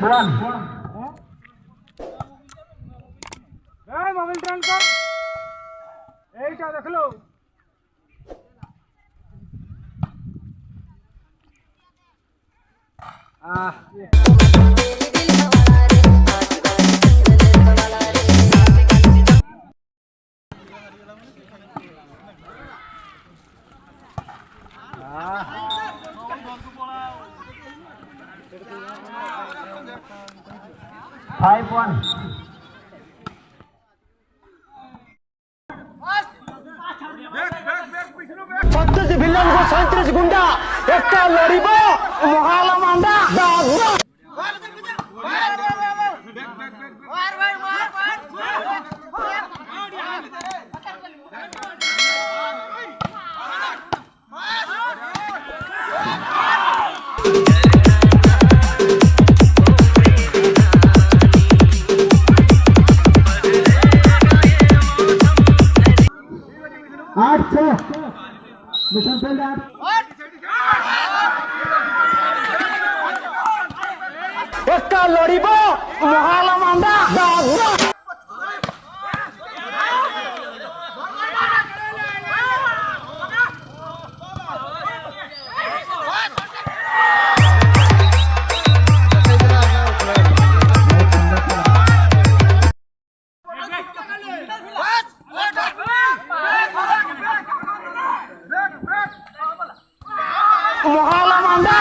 one mobile turn कर এইটা দেখলো फाइव वन पद्धति भिलन को 37 गुंडा एक लड़ब महाला मांडा आठ छः मिशन फेल्ड एक लड़ब महाला मांडा महाला मांडा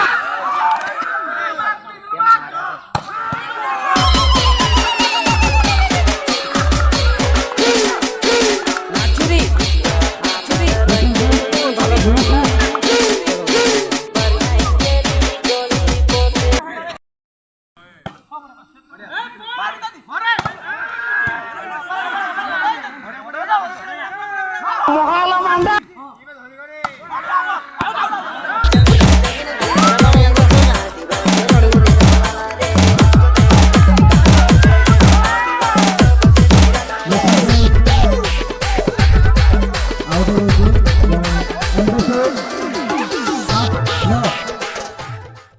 महाला मांडा